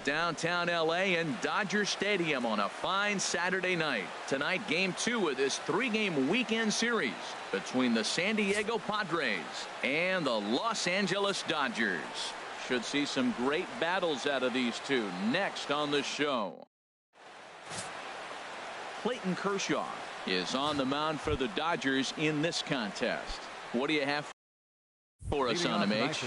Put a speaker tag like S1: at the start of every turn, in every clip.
S1: downtown LA in Dodger Stadium on a fine Saturday night. Tonight, game 2 of this 3-game weekend series between the San Diego Padres and the Los Angeles Dodgers. Should see some great battles out of these two next on the show. Clayton Kershaw is on the mound for the Dodgers in this contest. What do you have for us on him, H?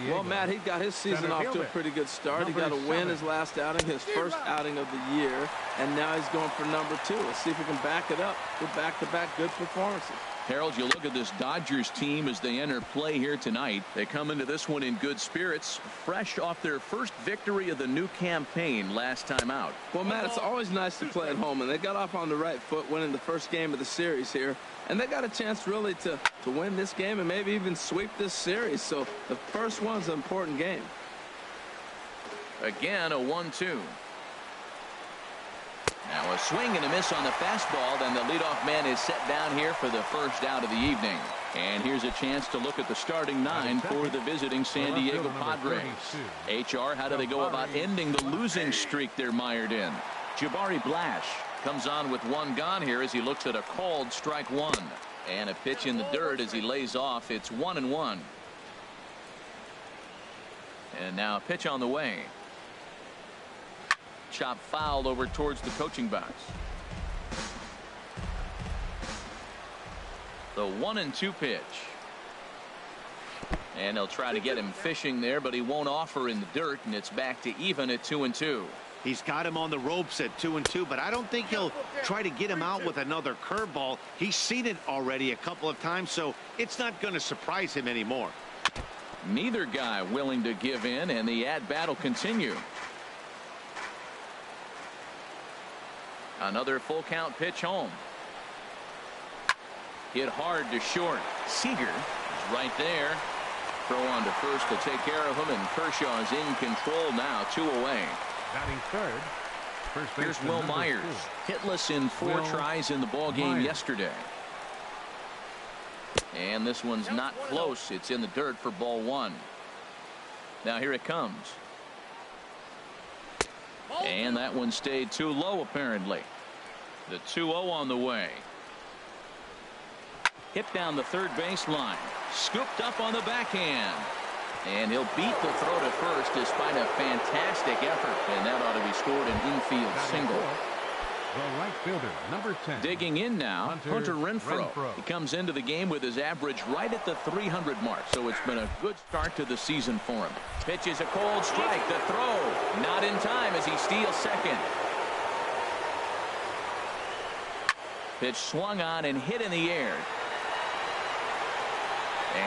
S2: Well, Matt, he got his season off to a pretty good start. He got a win his last outing, his first outing of the year, and now he's going for number 2. Let's see if he can back it up with back-to-back good performances.
S1: Harold, you look at this Dodgers team as they enter play here tonight. They come into this one in good spirits, fresh off their first victory of the new campaign last time out.
S2: Well, Matt, it's always nice to play at home, and they got off on the right foot winning the first game of the series here. And they got a chance really to win this game and maybe even sweep this series. So the first one's an important game.
S1: Again, a 1-2. Now a swing and a miss on the fastball. Then the leadoff man is set down here for the first out of the evening. And here's a chance to look at the starting 9 for the visiting San Diego Padres. HR, how do they go about ending the losing streak they're mired in? Jabari Blash comes on with 1 gone here as he looks at a called strike 1. And a pitch in the dirt as he lays off. It's 1-1. And now a pitch on the way. Chop foul over towards the coaching box. The 1-2 pitch. And they'll try to get him fishing there, but he won't offer in the dirt, and it's back to even at 2-2.
S3: He's got him on the ropes at 2-2, but I don't think he'll try to get him out with another curveball. He's seen it already a couple of times, so it's not going to surprise him anymore.
S1: Neither guy willing to give in, and the at-bat will continue. Another full count pitch home. Hit hard to short. Seager is right there. Throw on to first to take care of him, and Kershaw is in control now, 2 away.
S4: Batting third.
S1: Here's Will Myers, hitless in 4 tries in the ball game yesterday. And this one's not close. It's in the dirt for ball 1. Now here it comes. And that one stayed too low apparently. The 2-0 on the way. Hit down the third baseline. Scooped up on the backhand. And he'll beat the throw to first despite a fantastic effort. And that ought to be scored an infield single.
S4: The right fielder, number 10.
S1: Digging in now, Hunter Renfroe. He comes into the game with his average right at the 300 mark. So it's been a good start to the season for him. Pitches a cold strike. The throw not in time as he steals second. Pitch swung on and hit in the air.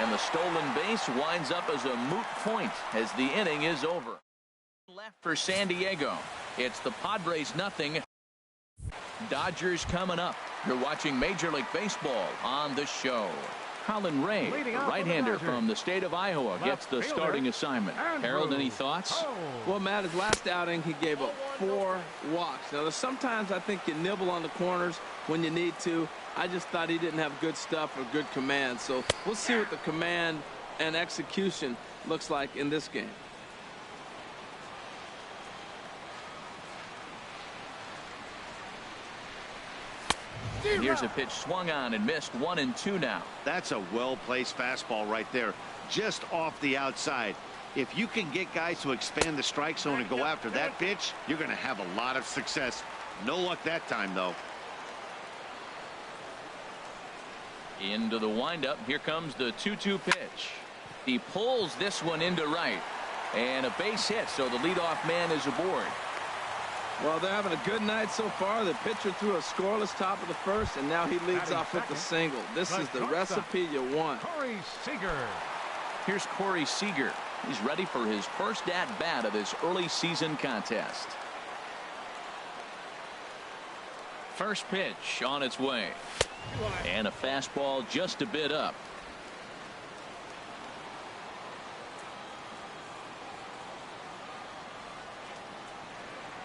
S1: And the stolen base winds up as a moot point as the inning is over. Left for San Diego. It's the Padres 0. Dodgers coming up. You're watching Major League Baseball on the show. Colin Ray, the right-hander from the state of Iowa, gets the starting assignment. Harold, any thoughts?
S2: Well, Matt, his last outing, he gave up 4 walks. Now, sometimes I think you nibble on the corners when you need to. I just thought he didn't have good stuff or good command. So we'll see what the command and execution looks like in this game.
S1: Here's a pitch swung on and missed. 1-2 now.
S3: That's a well-placed fastball right there, just off the outside. If you can get guys to expand the strike zone and go after that pitch, you're going to have a lot of success. No luck that time, though.
S1: Into the windup. Here comes the 2-2 pitch. He pulls this one into right. And a base hit, so the leadoff man is aboard.
S2: Well, they're having a good night so far. The pitcher threw a scoreless top of the first, and now he leads off with the single. This is the recipe you want.
S4: Corey Seager.
S1: Here's Corey Seager. He's ready for his first at-bat of this early season contest. First pitch on its way. And a fastball just a bit up.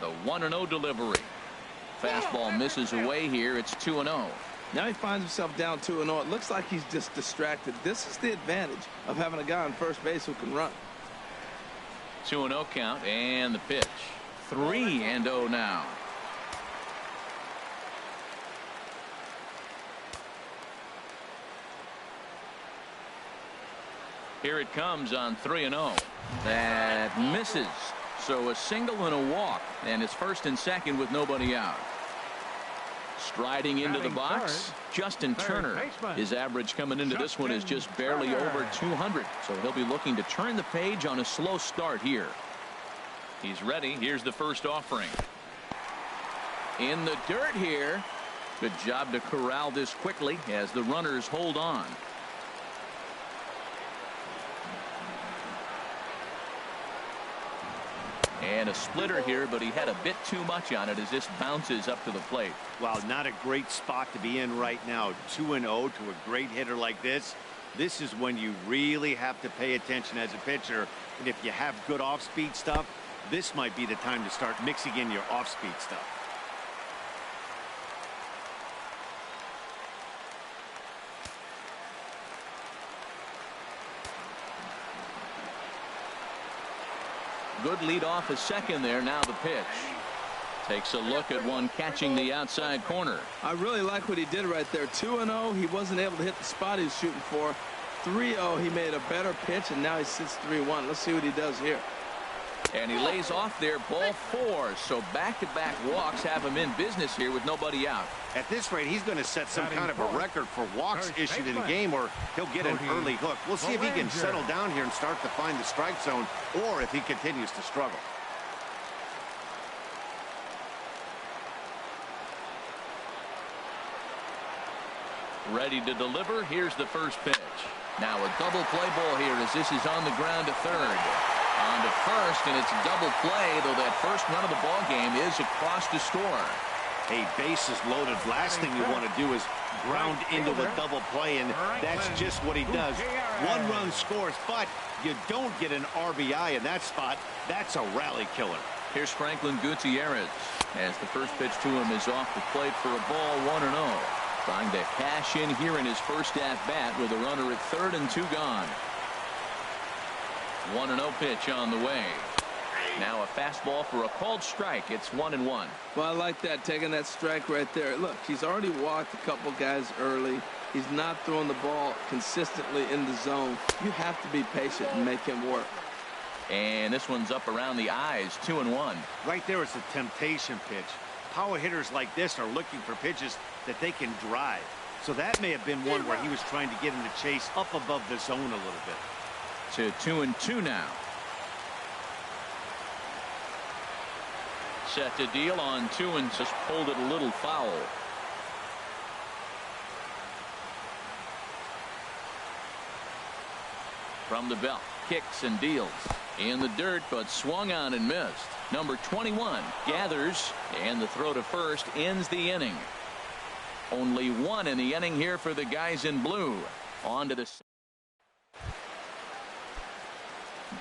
S1: The 1-0 delivery. Fastball misses away here. It's 2-0.
S2: Now he finds himself down 2-0. It looks like he's just distracted. This is the advantage of having a guy on first base who can run.
S1: 2-0 count, and the pitch. 3-0 now. Here it comes on 3-0. That misses. So a single and a walk, and it's first and second with nobody out. Striding into the box, Justin Turner. His average coming into this one is just barely over 200. So he'll be looking to turn the page on a slow start here. He's ready. Here's the first offering. In the dirt here. Good job to corral this quickly as the runners hold on. And a splitter here, but he had a bit too much on it as this bounces up to the plate.
S3: Wow, not a great spot to be in right now. 2-0 to a great hitter like this. This is when you really have to pay attention as a pitcher. And if you have good off-speed stuff, this might be the time to start mixing in your off-speed stuff.
S1: Good lead off a second there. Now the pitch. Takes a look at one catching the outside corner.
S2: I really like what he did right there. 2-0. He wasn't able to hit the spot he was shooting for. 3-0. He made a better pitch, and now he sits 3-1. Let's see what he does here.
S1: And he lays off there, ball 4. So back-to-back walks have him in business here with nobody out.
S3: At this rate, he's going to set some kind of a record for walks issued in a game, or he'll get an early hook. We'll see if he can settle down here and start to find the strike zone, or if he continues to struggle.
S1: Ready to deliver. Here's the first pitch. Now a double play ball here as this is on the ground to third. On to first, and it's a double play, though that first run of the ball game is across to score.
S3: Hey, base is loaded. Last thing you want to do is ground into a double play, and that's just what he does. One run scores, but you don't get an RBI in that spot. That's a rally killer.
S1: Here's Franklin Gutierrez as the first pitch to him is off the plate for a ball 1-0. Trying to cash in here in his first at-bat with a runner at third and 2 gone. 1-0 pitch on the way. Now a fastball for a called strike. It's 1-1.
S2: Well, I like that, taking that strike right there. Look, he's already walked a couple guys early. He's not throwing the ball consistently in the zone. You have to be patient and make him work.
S1: And this one's up around the eyes. 2-1.
S3: Right there is a temptation pitch. Power hitters like this are looking for pitches that they can drive. So that may have been one where he was trying to get him to chase up above the zone a little bit.
S1: To 2-2 now. Set to deal on 2 and just pulled it a little foul. From the belt, kicks and deals in the dirt, but swung on and missed. Number 21 gathers, and the throw to first ends the inning. Only 1 in the inning here for the guys in blue. On to the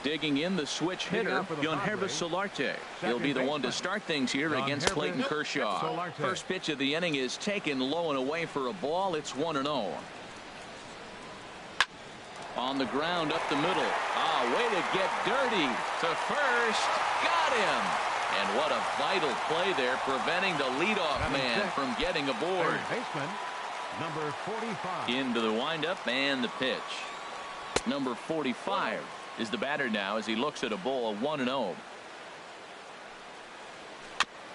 S1: digging in the switch hitter, Yonhervis Solarte. He'll be the one to start things here against Clayton Kershaw. First pitch of the inning is taken low and away for a ball. It's 1-0. On the ground up the middle. Way to get dirty to first. Got him. And what a vital play there, preventing the leadoff man from getting aboard.
S4: Number 45.
S1: Into the windup and the pitch. Number 45 is the batter now as he looks at a ball 1-0.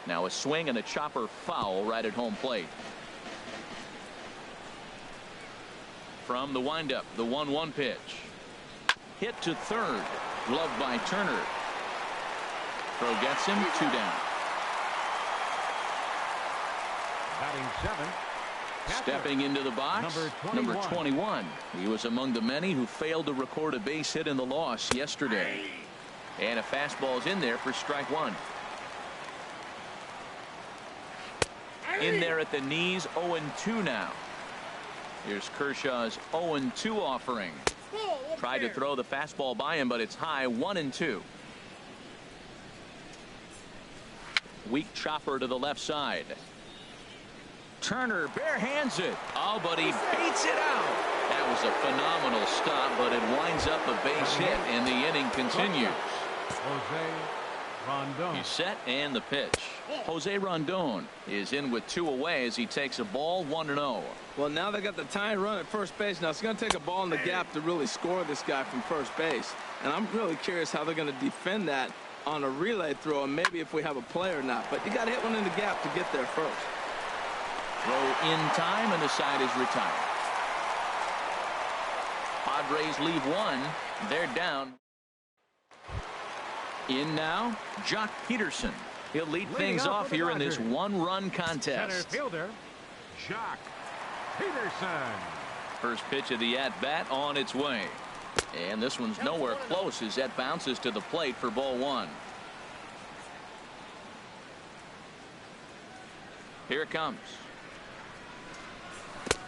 S1: Now a swing and a chopper foul right at home plate. From the windup, the 1-1 pitch. Hit to third. Gloved by Turner. Throw gets him, 2 down.
S4: Batting 7.
S1: Stepping into the box, number 21. He was among the many who failed to record a base hit in the loss yesterday. And a fastball's in there for strike 1. In there at the knees, 0-2 now. Here's Kershaw's 0-2 offering. Tried to throw the fastball by him, but it's high, 1-2. Weak chopper to the left side. Turner bare hands it. But he beats it out. That was a phenomenal stop, but it winds up a base hit, and the inning continues.
S4: Rondon.
S1: He's set, and the pitch. Jose Rondon is in with 2 away as he takes a ball, 1-0.
S2: Well, now they got the tying run at first base. Now it's going to take a ball in the gap to really score this guy from first base. And I'm really curious how they're going to defend that on a relay throw, and maybe if we have a play or not. But you got to hit one in the gap to get there first.
S1: Throw in time, and the side is retired. Padres leave 1. They're down. In now, Jock Peterson. He'll lead things off here in this 1-run contest.
S4: Center fielder, Jock Peterson.
S1: First pitch of the at-bat on its way. And this one's nowhere close as that bounces to the plate for ball 1. Here it comes.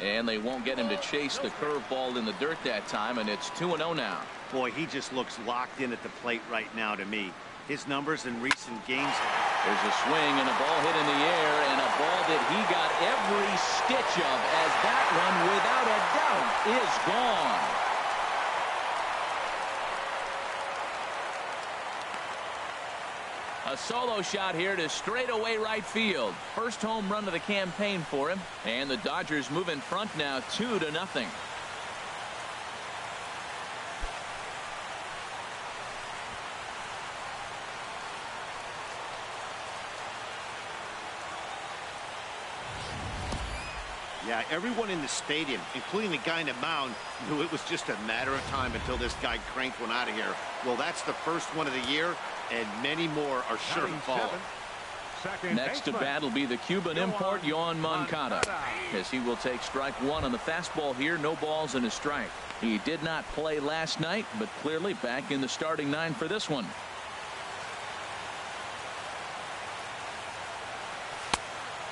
S1: And they won't get him to chase the curveball in the dirt that time, and it's 2-0 now.
S3: Boy, he just looks locked in at the plate right now to me. His numbers in recent games.
S1: There's a swing and a ball hit in the air, and a ball that he got every stitch of, as that one, without a doubt, is gone. A solo shot here to straightaway right field. First home run of the campaign for him, and the Dodgers move in front now 2-0.
S3: Yeah, everyone in the stadium, including the guy in the mound, knew it was just a matter of time until this guy cranked one out of here. Well, that's the first one of the year, and many more are sure to follow.
S1: Next to bat will be the Cuban import, Yohan Moncada, as he will take strike 1 on the fastball here. No balls and a strike. He did not play last night, but clearly back in the starting 9 for this one.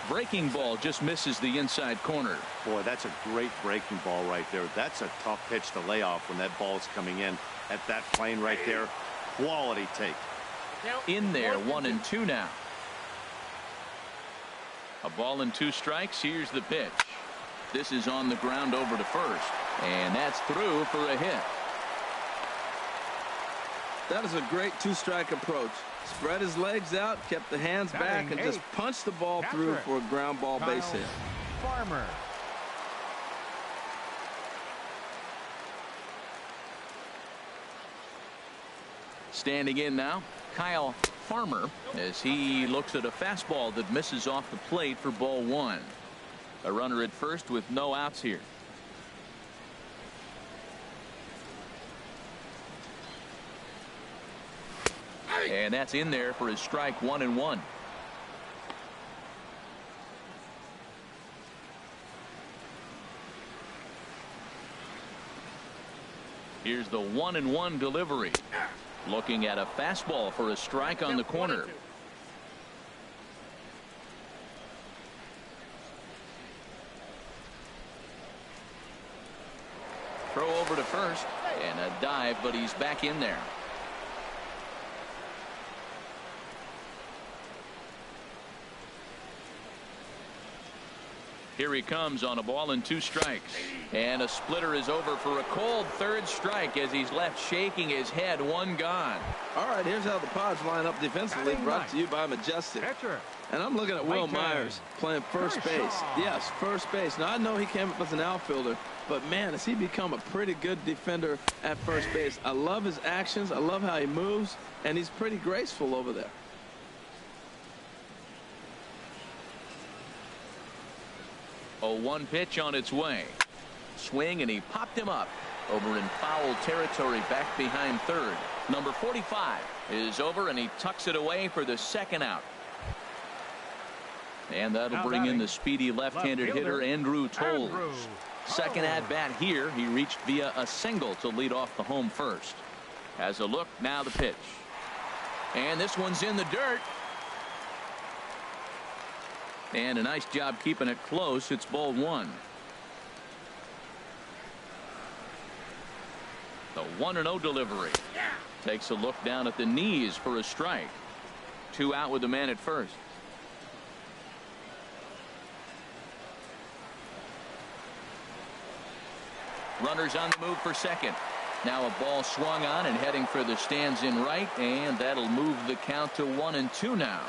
S1: Breaking ball just misses the inside corner.
S3: Boy, that's a great breaking ball right there. That's a tough pitch to lay off when that ball's coming in at that plane right there. Quality take.
S1: In there, 1-2 now. A ball and 2 strikes. Here's the pitch. This is on the ground over to first, and that's through for a hit.
S2: That is a great 2-strike approach. Spread his legs out, kept the hands back, and just punched the ball through for a ground ball base hit.
S4: Farmer.
S1: Standing in now, Kyle Farmer, as he looks at a fastball that misses off the plate for ball 1. A runner at first with no outs here. And that's in there for his strike 1-1. Here's the 1-1 delivery. Looking at a fastball for a strike on the corner. Throw over to first, and a dive, but he's back in there. Here he comes on a ball and 2 strikes. And a splitter is over for a cold 3rd strike as he's left shaking his head. 1 gone.
S2: All right, here's how the Pods line up defensively, brought to you by Majestic. And I'm looking at Will Myers playing first base. Yes, first base. Now, I know he came up as an outfielder, but, man, has he become a pretty good defender at first base. I love his actions. I love how he moves, and he's pretty graceful over there.
S1: A 1 pitch on its way. Swing, and he popped him up over in foul territory back behind third. Number 45 is over, and he tucks it away for the 2nd out. And that'll bring in the speedy left-handed hitter Andrew Toles. Second at bat here. He reached via a single to lead off the home first. Has a look, now the pitch. And this one's in the dirt. And a nice job keeping it close. It's ball 1. The 1-0 delivery. Takes a look down at the knees for a strike. 2 out with the man at first. Runners on the move for second. Now a ball swung on and heading for the stands in right, and that'll move the count to 1-2 now.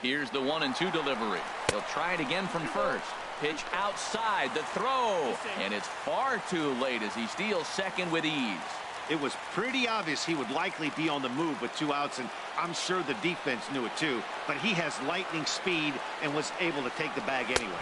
S1: Here's the 1-2 delivery. He'll try it again from first. Pitch outside, the throw, and it's far too late as he steals second with ease.
S3: It was pretty obvious he would likely be on the move with 2 outs, and I'm sure the defense knew it too, but he has lightning speed and was able to take the bag anyways.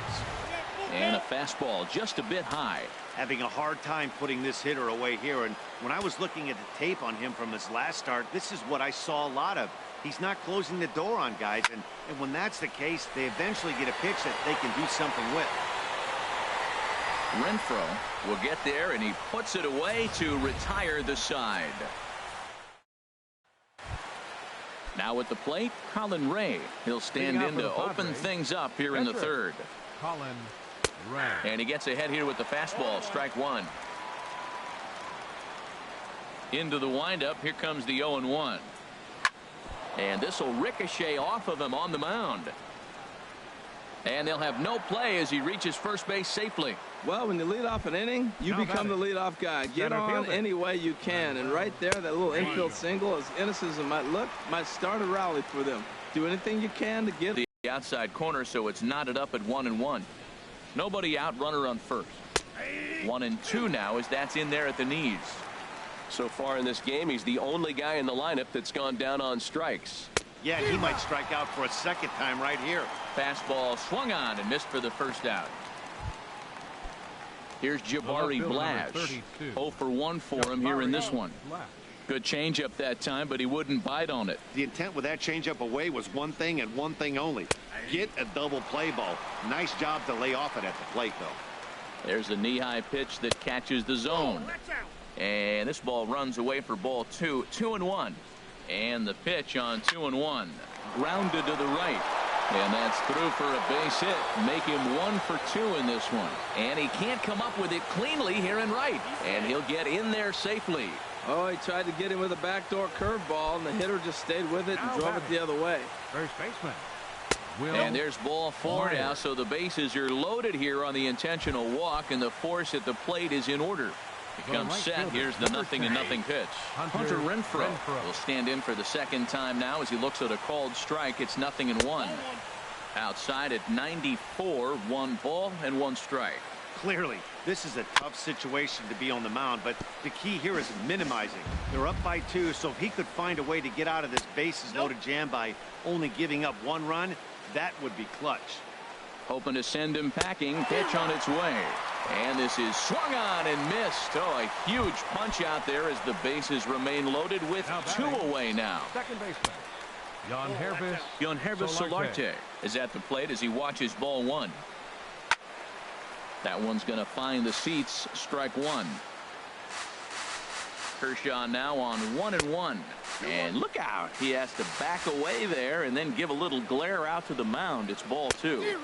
S1: And a fastball just a bit high.
S3: Having a hard time putting this hitter away here, and when I was looking at the tape on him from his last start, this is what I saw a lot of. He's not closing the door on guys, and when that's the case, they eventually get a pitch that they can do something with.
S1: Renfroe will get there, and he puts it away to retire the side. Now at the plate, Colin Ray. He'll stand in to open things up here in the third.
S4: Colin Ray.
S1: And he gets ahead here with the fastball, strike one. Into the windup, here comes the 0-1. And this will ricochet off of him on the mound. And they'll have no play as he reaches first base safely.
S2: Well, when you lead off an inning, you become the leadoff guy. Get on any way you can. And right there, that little infield single, as innocent as it might look, might start a rally for them. Do anything you can to get
S1: the outside corner, so it's knotted up at 1-1. Nobody out, runner on first. 1-2 now as that's in there at the knees.
S5: So far in this game, he's the only guy in the lineup that's gone down on strikes.
S3: Yeah, he might strike out for a second time right here.
S1: Fastball swung on and missed for the first out. Here's Jabari Blash. 0 for 1 for him here in this one. Good changeup that time, but he wouldn't bite on it.
S3: The intent with that changeup away was one thing and one thing only. Get a double play ball. Nice job to lay off it at the plate, though.
S1: There's a knee-high pitch that catches the zone. And this ball runs away for ball 2. 2-1. And the pitch on 2-1. Grounded to the right. And that's through for a base hit. Make him 1 for 2 in this one. And he can't come up with it cleanly here in right. And he'll get in there safely.
S2: Oh, he tried to get him with a backdoor curveball, and the hitter just stayed with it and drove it the other way.
S4: First baseman.
S1: And there's ball 4 now, so the bases are loaded here on the intentional walk, and the force at the plate is in order. Becomes set. Here's the 0-0 pitch. Hunter Renfroe will stand in for the second time now as he looks at a called strike. It's 0-1. Outside at 94, 1 ball and 1 strike.
S3: Clearly, this is a tough situation to be on the mound, but the key here is minimizing. They're up by 2, so if he could find a way to get out of this bases loaded jam by only giving up 1 run, that would be clutch.
S1: Hoping to send him packing. Pitch on its way. And this is swung on and missed. Oh, a huge punch out there as the bases remain loaded with 2 away now.
S4: Second baseman.
S1: Jon Hervis Solarte is at the plate as he watches ball 1. That one's going to find the seats. Strike 1. Kershaw now on 1-1. And look out. He has to back away there and then give a little glare out to the mound. It's ball 2.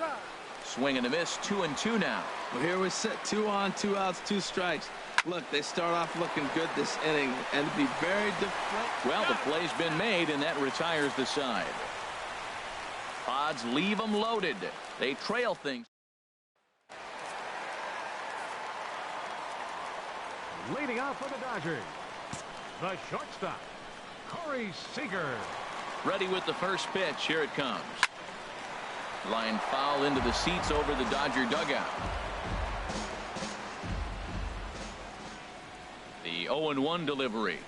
S1: Swing and a miss. 2-2 now.
S2: Well, here we sit. 2 on, 2 outs, 2 strikes. Look, they start off looking good this inning, and to be very deflected.
S1: Well, the play's been made, and that retires the side. Odds leave them loaded. They trail things.
S4: Leading off for the Dodgers, the shortstop, Corey Seager.
S1: Ready with the first pitch. Here it comes. Line foul into the seats over the Dodger dugout. The 0-1 delivery.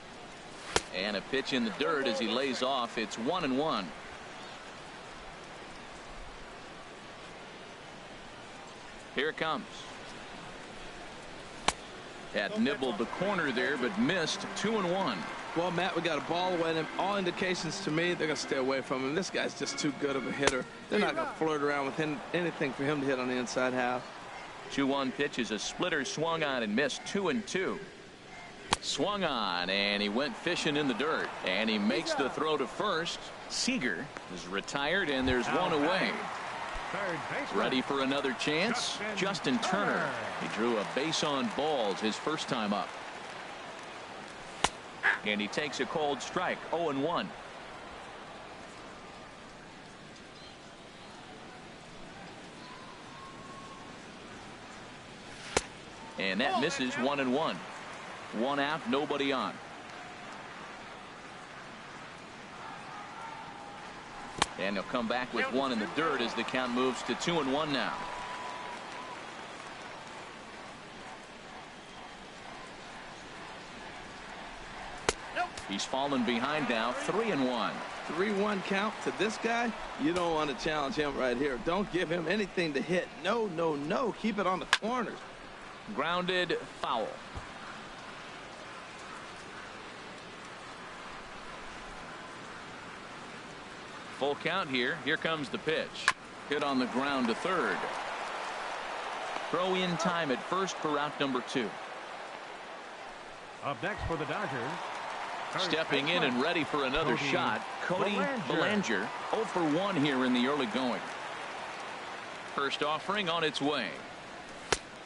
S1: And a pitch in the dirt as he lays off. It's 1-1. Here it comes. That nibbled the corner there, but missed. 2-1.
S2: Well, Matt, we got a ball away, and all indications to me, they're going to stay away from him. This guy's just too good of a hitter. They're not going to flirt around with anything for him to hit on the inside half.
S1: 2-1 pitch is a splitter, swung on and missed. 2-2. Swung on, and he went fishing in the dirt, and he makes the throw to first. Seager is retired, and there's 1 away. Ready for another chance. Justin Turner. He drew a base on balls his first time up. And he takes a cold strike. 0-1. And that misses 1-1. 1 out, nobody on. And he'll come back with 1 in the dirt as the count moves to 2-1 now. He's fallen behind now, 3-1.
S2: 3-1 count to this guy. You don't want to challenge him right here. Don't give him anything to hit. No, no, no. Keep it on the corners.
S1: Grounded, foul. Full count here. Here comes the pitch. Hit on the ground to third. Throw in time at first for out number 2.
S4: Up next for the Dodgers.
S1: Stepping in and ready for another shot, Cody Bellinger. 0 for 1 here in the early going. First offering on its way.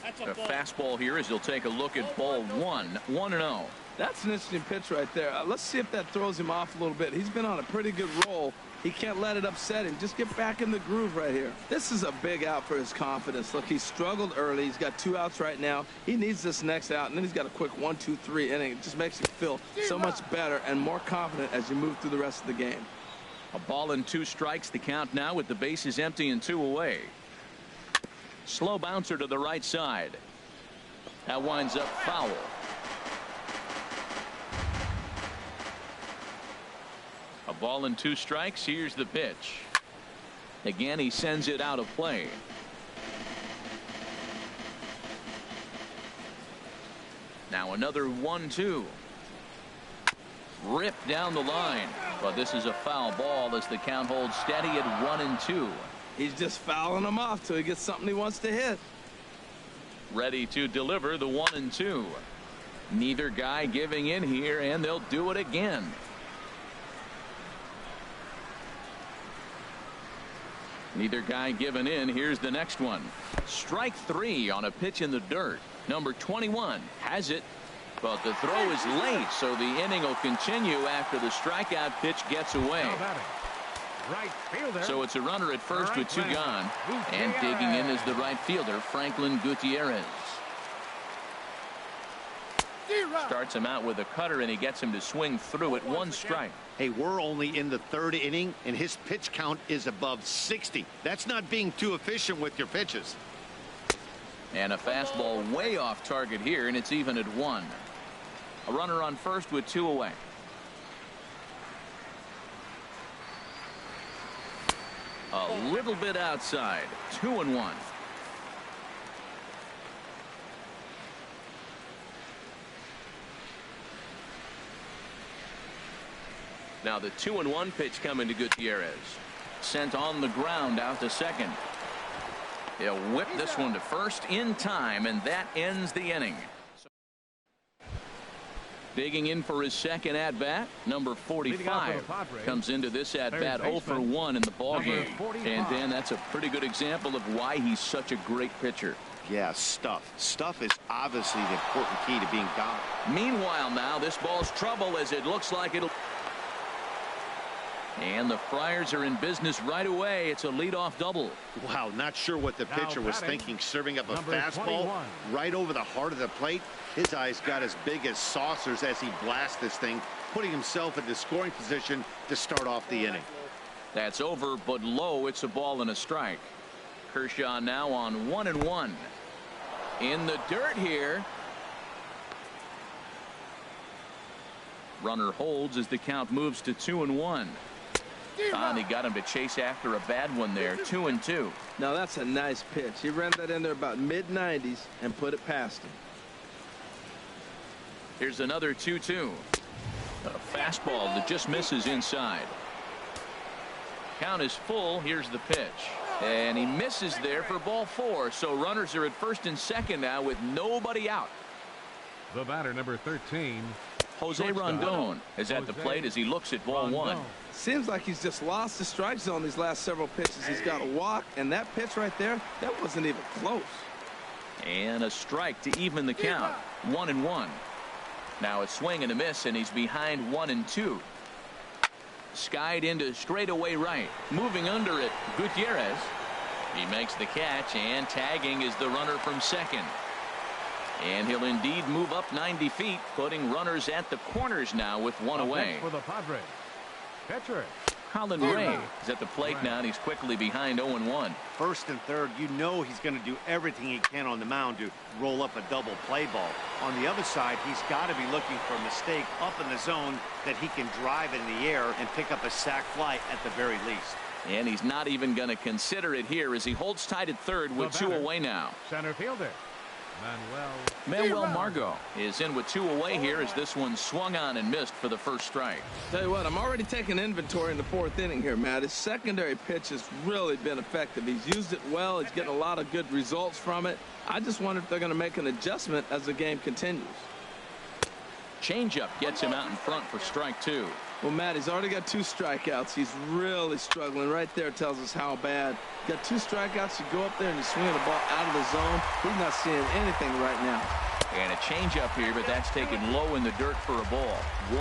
S1: A fastball here as he'll take a look at ball 1. 1-0.
S2: That's an interesting pitch right there. Let's see if that throws him off a little bit. He's been on a pretty good roll. He can't let it upset him. Just get back in the groove right here. This is a big out for his confidence. Look, he struggled early. He's got 2 outs right now. He needs this next out, and then he's got a quick 1-2-3 inning. It just makes you feel so much better and more confident as you move through the rest of the game.
S1: A ball and 2 strikes the count now with the bases empty and 2 away. Slow bouncer to the right side. That winds up foul. A ball and 2 strikes. Here's the pitch. Again, he sends it out of play. Now another 1-2. Ripped down the line. But this is a foul ball as the count holds steady at 1-2.
S2: He's just fouling him off till he gets something he wants to hit.
S1: Ready to deliver the 1-2. Neither guy giving in here, and they'll do it again. Neither guy giving in. Here's the next one. Strike 3 on a pitch in the dirt. Number 21 has it, but the throw is late, so the inning will continue after the strikeout pitch gets away.
S4: Right fielder.
S1: So it's a runner at first with 2 gone, and digging in is the right fielder, Franklin Gutierrez. Starts him out with a cutter, and he gets him to swing through at 1 strike.
S3: Hey, we're only in the 3rd inning, and his pitch count is above 60. That's not being too efficient with your pitches.
S1: And a fastball way off target here, and it's even at 1. A runner on first with 2 away. A little bit outside. 2-1. Now the 2-1 pitch coming to Gutierrez. Sent on the ground out to second. He'll whip this one to first in time, and that ends the inning. Digging in for his second at-bat, number 45 comes into this at-bat 0 for 1 in the ballgame. And Dan, that's a pretty good example of why he's such a great pitcher.
S3: Yeah, stuff. Stuff is obviously the important key to being dominant.
S1: Meanwhile now, this ball's trouble as it looks like it'll... And the Friars are in business right away. It's a leadoff double.
S3: Wow, not sure what the pitcher was thinking, serving up a fastball
S4: 21.
S3: right over the heart of the plate. His eyes got as big as saucers as he blasts this thing, putting himself into scoring position to start off the inning.
S1: That's over, but low. It's a ball and a strike. Kershaw now on 1-1. In the dirt here. Runner holds as the count moves to 2-1. And he got him to chase after a bad one there. 2-2.
S2: Now that's a nice pitch. He ran that in there about mid-90s and put it past him.
S1: Here's another 2-2. A fastball that just misses inside. Count is full. Here's the pitch. And he misses there for ball 4. So runners are at first and second now with nobody out.
S4: The batter, number 13.
S1: Jose Rondon is at the plate as he looks at ball 1.
S2: Seems like he's just lost the strike zone these last several pitches. He's got a walk, and that pitch right there, that wasn't even close.
S1: And a strike to even the count. 1-1. Now a swing and a miss, and he's behind 1-2. Skied into straightaway right. Moving under it, Gutierrez. He makes the catch, and tagging is the runner from second. And he'll indeed move up 90 feet, putting runners at the corners now with one away.
S4: For the Padres, pitcher
S1: Colin Ray is at the plate now, and he's quickly behind 0-1.
S3: First and third, you know he's going to do everything he can on the mound to roll up a double play ball. On the other side, he's got to be looking for a mistake up in the zone that he can drive in the air and pick up a sac fly at the very least.
S1: And he's not even going to consider it here as he holds tight at third with two away now.
S4: Center fielder
S1: Manuel Margot is in with two away here as this one swung on and missed for the first strike.
S2: Tell you what, I'm already taking inventory in the fourth inning here, Matt. His secondary pitch has really been effective. He's used it well. He's getting a lot of good results from it. I just wonder if they're going to make an adjustment as the game continues.
S1: Changeup gets him out in front for strike two.
S2: Well, Matt, he's already got two strikeouts. He's really struggling. Right there tells us how bad. Got two strikeouts. You go up there and you swing the ball out of the zone. He's not seeing anything right now.
S1: And a changeup here, but that's taken low in the dirt for a ball.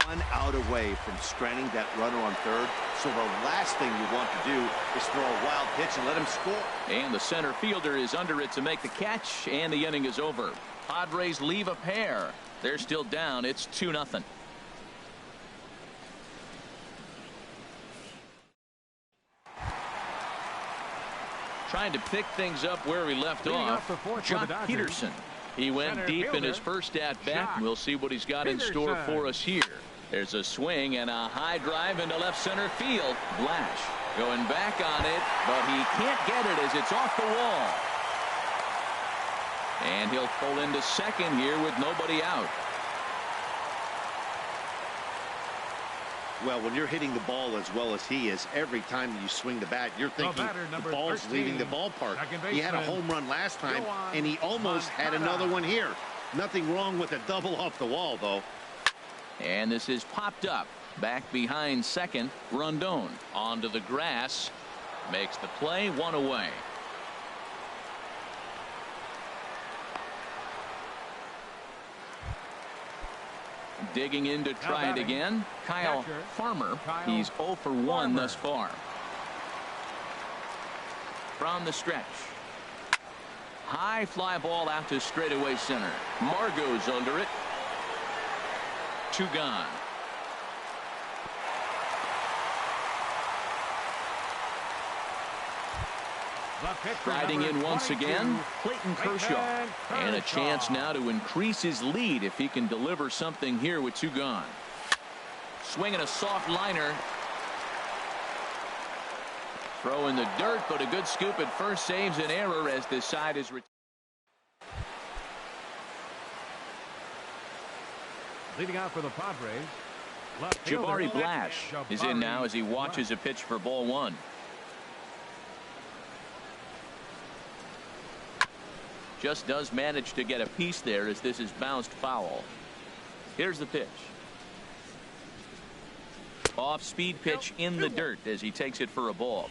S3: 1 out away from stranding that runner on third. So the last thing you want to do is throw a wild pitch and let him score.
S1: And the center fielder is under it to make the catch, and the inning is over. Padres leave a pair. They're still down. It's 2-0. Trying to pick things up where he left off. Jock Peterson. He went deep in his first at-bat. We'll see what he's got in store for us here. There's a swing and a high drive into left center field. Blash going back on it, but he can't get it as it's off the wall. And he'll pull into second here with nobody out.
S3: Well, when you're hitting the ball as well as he is, every time you swing the bat, you're thinking the ball's leaving the ballpark. He had a home run last time, and he almost had another one here. Nothing wrong with a double off the wall, though.
S1: And this is popped up. Back behind second, Rondon. Onto the grass. Makes the play, one away. Digging in to try it again, Kyle Farmer. He's 0 for 1 thus far. From the stretch. High fly ball out to straightaway center. Margot's under it. 2 gone. Riding in once again, Clayton Kershaw. And a chance now to increase his lead if he can deliver something here with 2 gone. Swinging a soft liner. Throw in the dirt, but a good scoop at first saves an error as this side is.
S4: leading out for the Padres.
S1: Jabari Blash is in now as he watches a pitch for ball 1. Just does manage to get a piece there as this is bounced foul. Here's the pitch. Off speed pitch in the dirt as he takes it for a ball.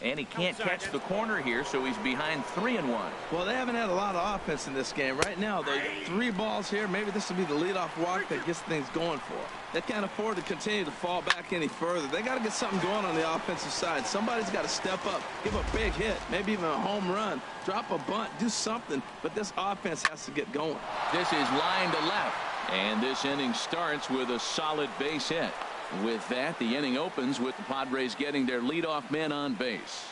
S1: And he can't catch the corner here, so he's behind 3-1.
S2: Well, they haven't had a lot of offense in this game. Right now, they're 3 balls here. Maybe this will be the leadoff walk that gets things going for them. They can't afford to continue to fall back any further. They got to get something going on the offensive side. Somebody's got to step up, give a big hit, maybe even a home run, drop a bunt, do something. But this offense has to get going.
S1: This is line to left, and this inning starts with a solid base hit. With that, the inning opens with the Padres getting their leadoff man on base.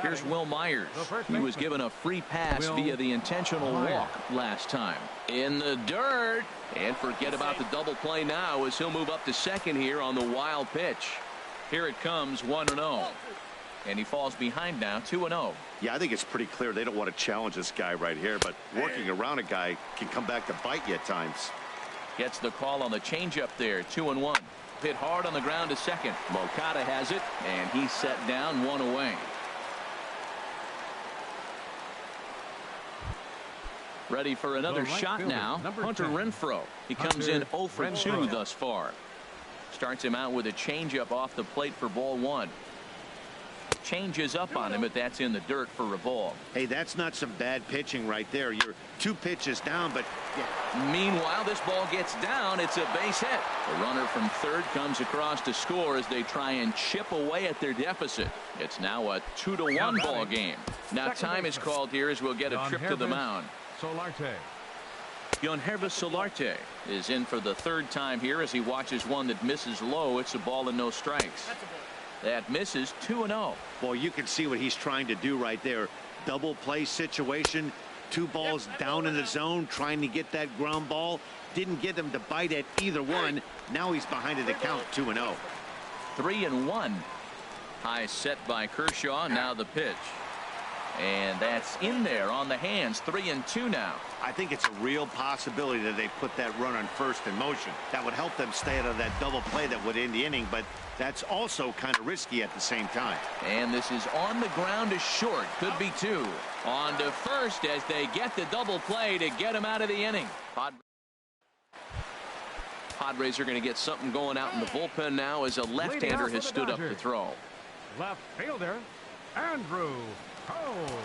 S1: Here's Will Myers. He was given a free pass via the intentional walk last time. In the dirt. And forget about the double play now as he'll move up to second here on the wild pitch. Here it comes, 1-0. And he falls behind now, 2-0.
S3: Yeah, I think it's pretty clear they don't want to challenge this guy right here, but working around a guy can come back to bite you at times.
S1: Gets the call on the changeup there, 2-1. Hit hard on the ground to second. Moncada has it, and he's set down, 1 away. Ready for another shot now. Hunter Renfroe. He comes in 0 for 2 thus far. Starts him out with a changeup off the plate for ball 1. changes up on him, but that's in the dirt for a ball.
S3: Hey, that's not some bad pitching right there. You're 2 pitches down, but yeah.
S1: Meanwhile, this ball gets down. It's a base hit. The runner from third comes across to score as they try and chip away at their deficit. It's now a 2-1 ball game. Now time is called here as we'll get a trip to the mound.
S4: Solarte.
S1: Yangervis Solarte is in for the third time here as he watches one that misses low. It's a ball and no strikes. That misses 2-0.
S3: Well, you can see what he's trying to do right there. Double play situation. 2 balls down in the zone, trying to get that ground ball. Didn't get him to bite at either one. Now he's behind in the count, 2-0.
S1: 3-1. High set by Kershaw. Now the pitch. And that's in there on the hands. 3-2 now.
S3: I think it's a real possibility that they put that run on first in motion. That would help them stay out of that double play that would end the inning, but that's also kind of risky at the same time.
S1: And this is on the ground to short. Could be 2. On to first as they get the double play to get him out of the inning. Padres are going to get something going out in the bullpen now as a left-hander has stood up to throw.
S4: Left fielder, Andrew Cole.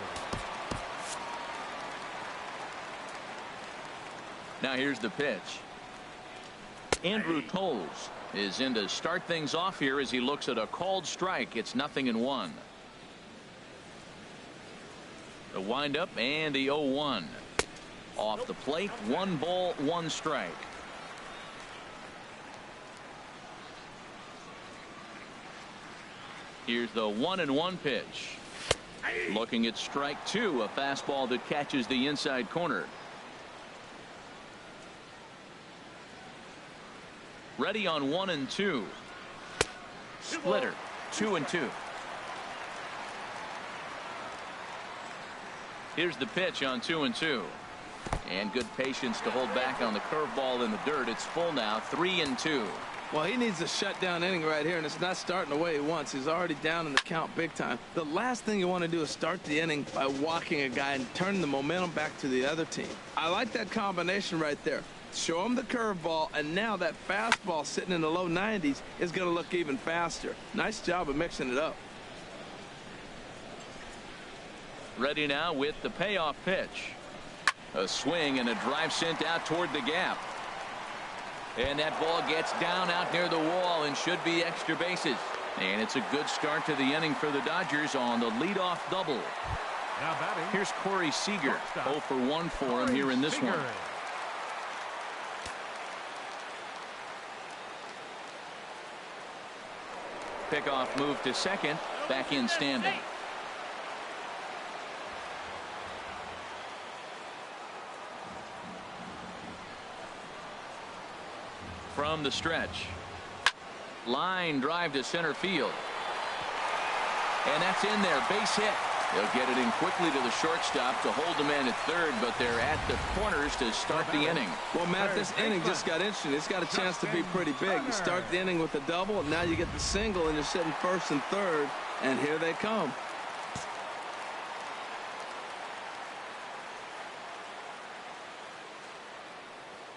S1: Now here's the pitch. Andrew Toles is in to start things off here as he looks at a called strike. It's 0-1. The windup and the 0-1. Off the plate, 1 ball, 1 strike. Here's the 1-1 pitch. Looking at strike 2, a fastball that catches the inside corner. Ready on 1-2. Splitter, 2-2. Here's the pitch on 2-2. And good patience to hold back on the curveball in the dirt. It's full now, 3-2.
S2: Well, he needs a shutdown inning right here, and it's not starting the way he wants. He's already down in the count big time. The last thing you want to do is start the inning by walking a guy and turning the momentum back to the other team. I like that combination right there. Show him the curveball, and now that fastball sitting in the low 90s is going to look even faster. Nice job of mixing it up.
S1: Ready now with the payoff pitch. A swing and a drive sent out toward the gap. And that ball gets down out near the wall and should be extra bases. And it's a good start to the inning for the Dodgers on the leadoff double.
S4: Now batting.
S1: Here's Corey Seager. 0 for 1 for him here in this one. Pickoff move to second. Back in standing. From the stretch. Line drive to center field. And that's in there. Base hit. They'll get it in quickly to the shortstop to hold the man at third, but they're at the corners to start the inning.
S2: Well, Matt, this inning just got interesting. It's got a chance to be pretty big. You start the inning with a double, and now you get the single, and you're sitting first and third, and here they come.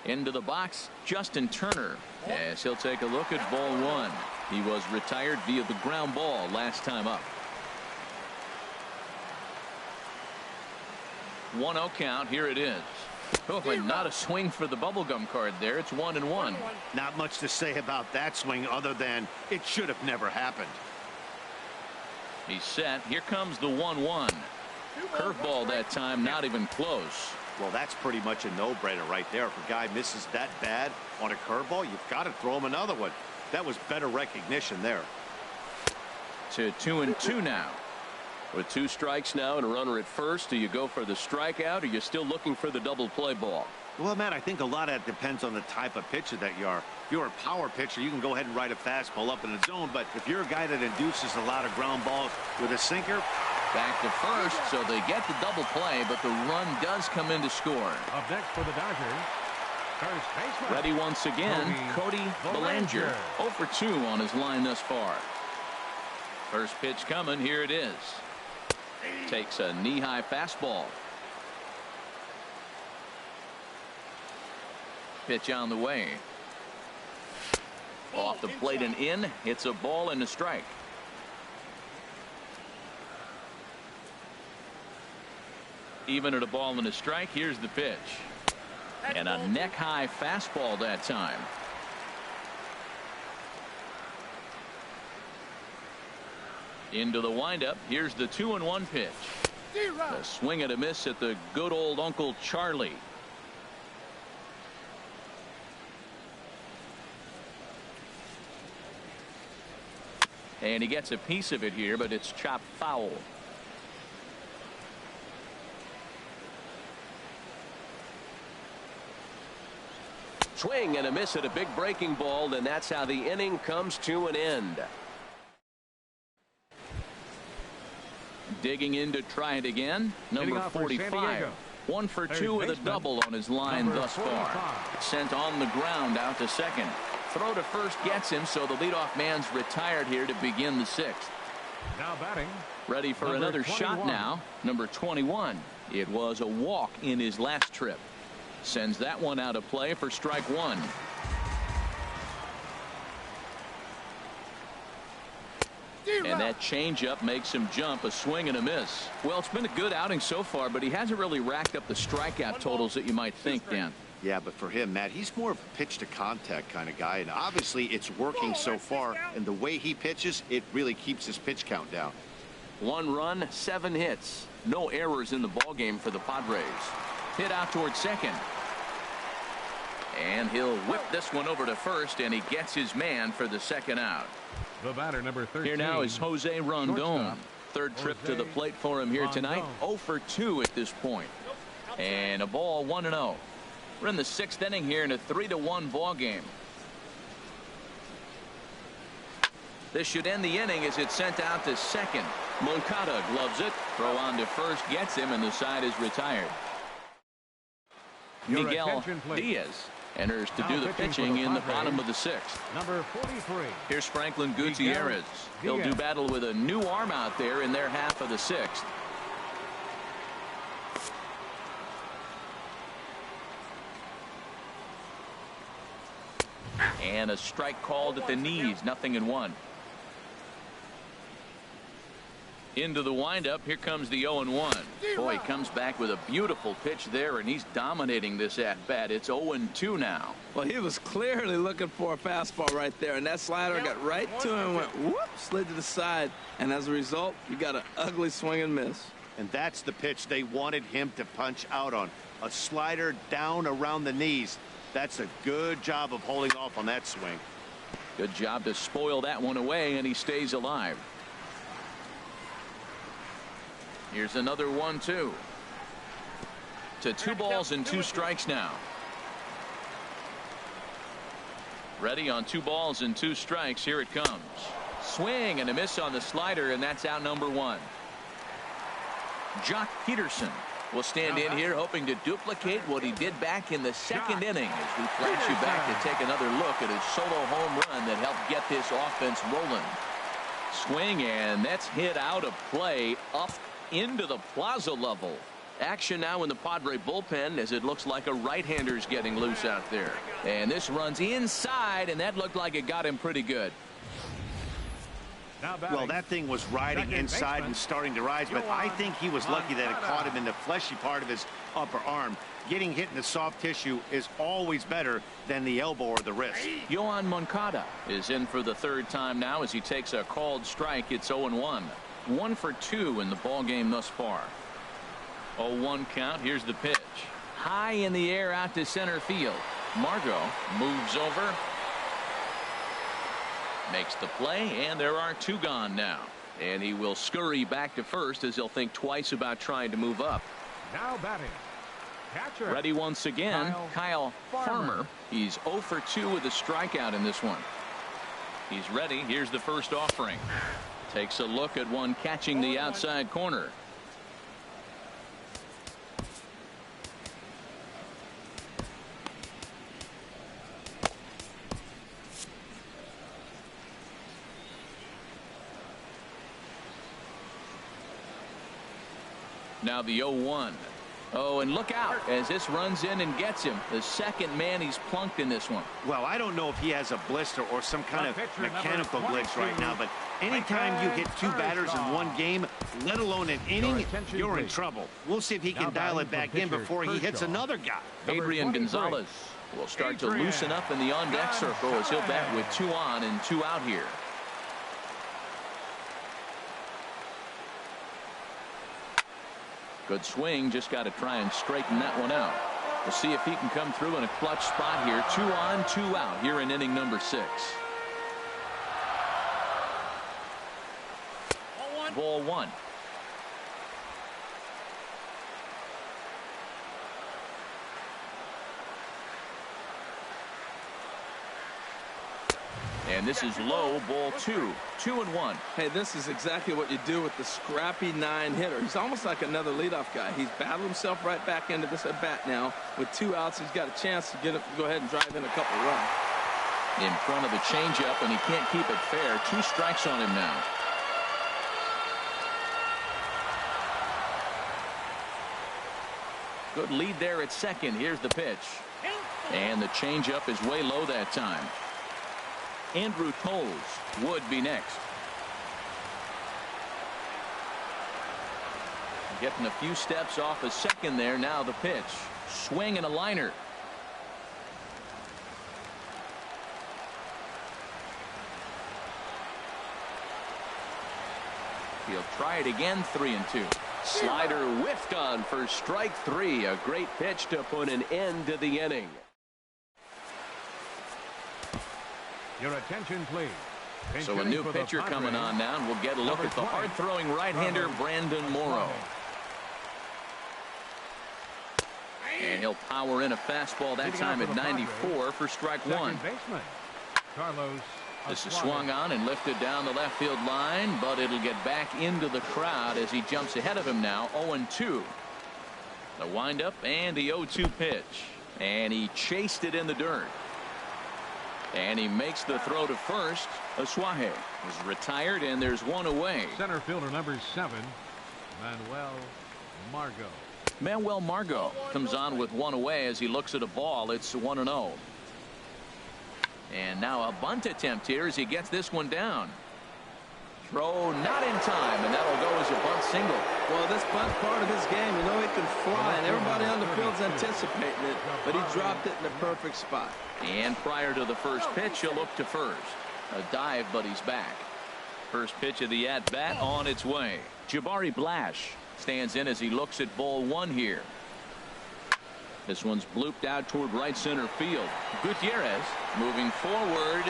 S1: Into the box, Justin Turner, as he'll take a look at ball 1. He was retired via the ground ball last time up. 1-0 count. Here it is. Oh, but not a swing for the bubblegum card there. It's 1-1.
S3: Not much to say about that swing other than it should have never happened.
S1: He's set. Here comes the 1-1. Curveball that time, not even close.
S3: Well, that's pretty much a no-brainer right there. If a guy misses that bad on a curveball, you've got to throw him another one. That was better recognition there.
S1: To 2-2 now.
S5: With 2 strikes now and a runner at first, do you go for the strikeout, or are you still looking for the double play ball?
S3: Well, Matt, I think a lot of that depends on the type of pitcher that you are. If you're a power pitcher, you can go ahead and ride a fastball up in the zone. But if you're a guy that induces a lot of ground balls with a sinker.
S1: Back to first, so they get the double play, but the run does come in to score.
S4: Up next for the Dodgers, first baseman.
S1: Ready once again, Cody Bellinger. 0 for 2 on his line thus far. First pitch coming. Here it is. Takes a knee-high fastball. Pitch on the way. Off the plate and in. It's a ball and a strike. Even at a ball and a strike, here's the pitch. And a neck-high fastball that time. Into the windup. Here's the 2-1 pitch. A swing and a miss at the good old Uncle Charlie. And he gets a piece of it here, but it's chopped foul.
S5: Swing and a miss at a big breaking ball, and that's how the inning comes to an end.
S1: Digging in to try it again. Number 45. 1 for 2 with a double on his line thus far. Sent on the ground out to second. Throw to first gets him, so the leadoff man's retired here to begin the 6th.
S4: Now batting.
S1: Ready for another
S4: 21.
S1: shot now. Number 21. It was a walk in his last trip. Sends that one out of play for strike 1. And that changeup makes him jump. A swing and a miss. Well, it's been a good outing so far, but he hasn't really racked up the strikeout totals that you might think, Dan.
S3: Yeah, but for him, Matt, he's more of a pitch to contact kind of guy, and obviously it's working so far, and the way he pitches, it really keeps his pitch count down.
S1: 1 run, 7 hits. No errors in the ballgame for the Padres. Hit out towards second. And he'll whip this one over to first, and he gets his man for the second out.
S4: The batter, number 13.
S1: Here now is Jose Rondon. Third trip to the plate for him here tonight. 0 for 2 at this point. And a ball, 1-0. We're in the 6th inning here in a 3-1 ball game. This should end the inning as it's sent out to second. Moncada gloves it. Throw on to first gets him, and the side is retired.
S4: Your
S1: Miguel
S4: attention, please.
S1: Diaz enters to
S4: Now
S1: do the
S4: pitching for
S1: pitching
S4: the
S1: in the
S4: Padres,
S1: bottom of the 6th.
S4: Number 43.
S1: Here's Franklin Gutierrez. He'll do battle with a new arm out there in their half of the 6th. And a strike called at the knees. 0-1. Into the windup. Here comes the 0-1. Boy, he comes back with a beautiful pitch there, and he's dominating this at bat. It's 0-2 now.
S2: Well, he was clearly looking for a fastball right there, and that slider got right to him, went whoop, slid to the side, and as a result, you got an ugly swing and miss.
S3: And that's the pitch they wanted him to punch out on. A slider down around the knees. That's a good job of holding off on that swing.
S1: Good job to spoil that one away, and he stays alive. Here's another 1-2. To 2 balls and 2 strikes now. Ready on 2 balls and 2 strikes. Here it comes. Swing and a miss on the slider, and that's out number 1. Jock Peterson will stand in here hoping to duplicate what he did back in the 2nd inning as we flash you back to take another look at his solo home run that helped get this offense rolling. Swing, and that's hit out of play up into the plaza level. Action now in the Padre bullpen as it looks like a right-hander's getting loose out there. And this runs inside, and that looked like it got him pretty good.
S3: Well, that thing was riding inside and starting to rise, but I think he was lucky that it caught him in the fleshy part of his upper arm. Getting hit in the soft tissue is always better than the elbow or the wrist.
S1: Yohan Moncada is in for the 3rd time now as he takes a called strike. It's 0-1. 1 for 2 in the ball game thus far. 0-1 count. Here's the pitch. High in the air out to center field. Margot moves over. Makes the play, and there are 2 gone now. And he will scurry back to first as he'll think twice about trying to move up.
S4: Now batting. Catcher.
S1: Ready once again, Kyle Farmer. He's 0 for 2 with a strikeout in this one. He's ready. Here's the first offering. Takes a look at one catching the outside corner. Now the 0-1. Oh, and look out as this runs in and gets him. The second man he's plunked in this one.
S3: Well, I don't know if he has a blister or some kind of mechanical glitch right now, but anytime you hit two batters in one game, let alone an inning, you're in trouble. We'll see if he can dial it back in before he hits another guy.
S1: Adrian Gonzalez will start to loosen up in the on-deck circle as he'll bat with 2 on and 2 out here. Good swing, just got to try and straighten that one out. We'll see if he can come through in a clutch spot here. 2 on, 2 out here in inning number 6. Ball 1. And this is low, ball 2. 2-1.
S2: Hey, this is exactly what you do with the scrappy 9-hitter. He's almost like another leadoff guy. He's battled himself right back into this at bat now. With 2 outs, he's got a chance to go ahead and drive in a couple runs.
S1: In front of the changeup, and he can't keep it fair. 2 strikes on him now. Good lead there at second. Here's the pitch. And the changeup is way low that time. Andrew Toles would be next. Getting a few steps off a second there. Now the pitch. Swing and a liner. He'll try it again. 3-2.
S5: Slider whiffed on for strike 3. A great pitch to put an end to the inning.
S4: Your attention, please.
S1: So a new pitcher coming on now, and we'll get a look at the hard-throwing right-hander Brandon Morrow. And he'll power in a fastball that time at 94 for strike 1. This is swung on and lifted down the left field line, but it'll get back into the crowd as he jumps ahead of him now. 0-2. The windup and the 0-2 pitch. And he chased it in the dirt. And he makes the throw to first. Asuaje is retired, and there's 1 away.
S4: Center fielder number 7, Manuel Margot.
S1: Manuel Margot comes on with 1 away as he looks at a ball. It's 1-0. And now a bunt attempt here as he gets this one down. Throw not in time, and that'll go as a bunt single.
S2: Well, this bunt's part of his game. You know he can fly, and everybody on the field's anticipating it, but he dropped it in the perfect spot.
S1: And prior to the first pitch, he'll look to first. A dive, but he's back. First pitch of the at-bat on its way. Jabari Blash stands in as he looks at ball 1 here. This one's blooped out toward right center field. Gutierrez moving forward.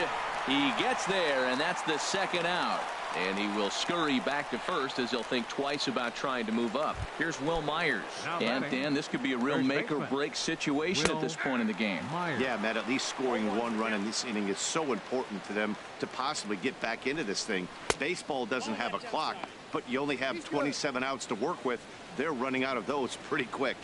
S1: He gets there, and that's the second out. And he will scurry back to first as he'll think twice about trying to move up. Here's Will Myers. And Dan, this could be a real make-or-break situation at this point in the game.
S3: Yeah, Matt, at least scoring 1 run in this inning is so important to them to possibly get back into this thing. Baseball doesn't have a clock, but you only have 27 outs to work with. They're running out of those pretty quick.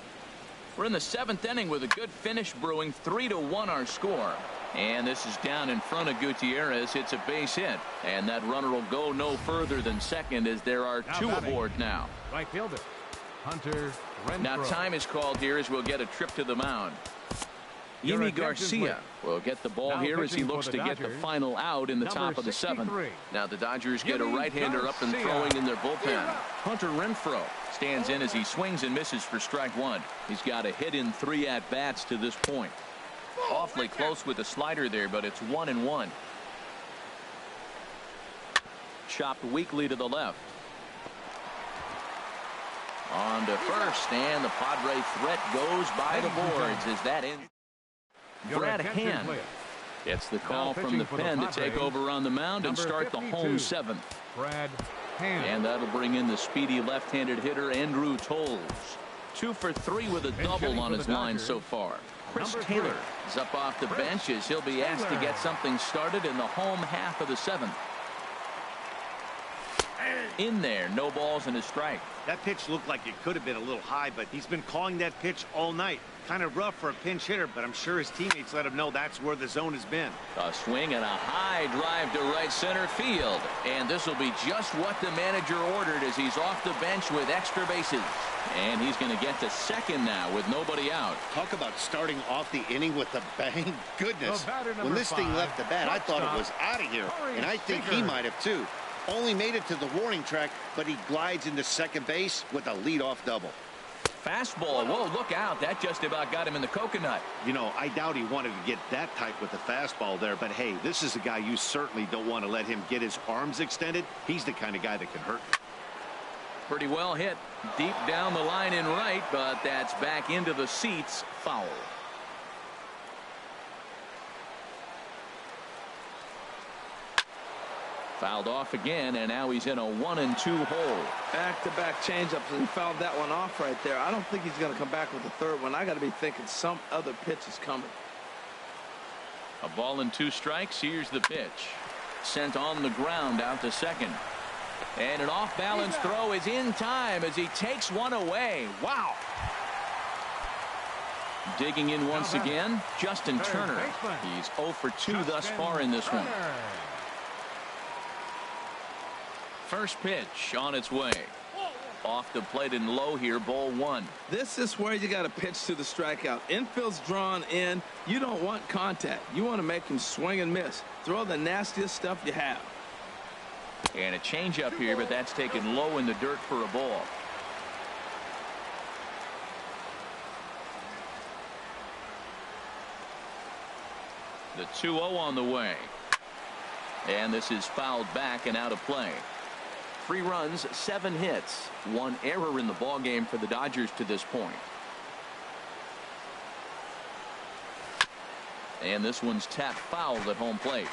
S1: We're in the 7th inning with a good finish brewing. 3-1 our score. And this is down in front of Gutierrez. It's a base hit. And that runner will go no further than second as there are 2 aboard now.
S4: Right fielder, Hunter Renfroe.
S1: Now time is called here as we'll get a trip to the mound. Yimi Garcia will get the ball here as he looks to get the final out in the top of the 7th. Now the Dodgers get a right-hander up and throwing in their bullpen. Hunter Renfroe stands in as he swings and misses for strike 1. He's got a hit in 3 at-bats to this point. Awfully close with the slider there, but it's 1-1. Chopped weakly to the left. On to first, and the Padre threat goes by the boards as that ends. Brad Hand gets the call from the pen to take over on the mound and start the home 7th.
S4: Brad Hand.
S1: And that'll bring in the speedy left-handed hitter Andrew Toles. 2 for 3 with a double on his line so far. Chris Taylor is up off the bench as he'll be asked to get something started in the home half of the 7th. In there, no balls and a strike.
S3: That pitch looked like it could have been a little high, but he's been calling that pitch all night. Kind of rough for a pinch hitter, but I'm sure his teammates let him know that's where the zone has been.
S1: A swing and a high drive to right center field. And this will be just what the manager ordered as he's off the bench with extra bases. And he's going to get to second now with nobody out.
S3: Talk about starting off the inning with a bang. Goodness, when this thing left the bat, I thought it was out of here. And I think he might have too. Only made it to the warning track, but he glides into second base with a leadoff double.
S1: Fastball. Whoa, look out. That just about got him in the coconut.
S3: You know, I doubt he wanted to get that tight with the fastball there, but hey, this is a guy you certainly don't want to let him get his arms extended. He's the kind of guy that can hurt you.
S1: Pretty well hit deep down the line in right, but that's back into the seats. Foul. Fouled off again, and now he's in a 1-2 hole.
S2: Back-to-back changeups, and he fouled that one off right there. I don't think he's going to come back with the third one. I got to be thinking some other pitch is coming.
S1: A ball and 2 strikes. Here's the pitch. Sent on the ground out to second. And an off-balance throw is in time as he takes one away. Wow. Digging in once again, Justin Turner. He's 0 for 2 thus far in this one. First pitch on its way. Off the plate and low here, ball 1.
S2: This is where you got to pitch to the strikeout. Infield's drawn in. You don't want contact. You want to make him swing and miss. Throw the nastiest stuff you have.
S1: And a changeup here, but that's taken low in the dirt for a ball. The 2-0 on the way. And this is fouled back and out of play. 3 runs, 7 hits, 1 error in the ball game for the Dodgers to this point. And this one's tapped foul at home plate.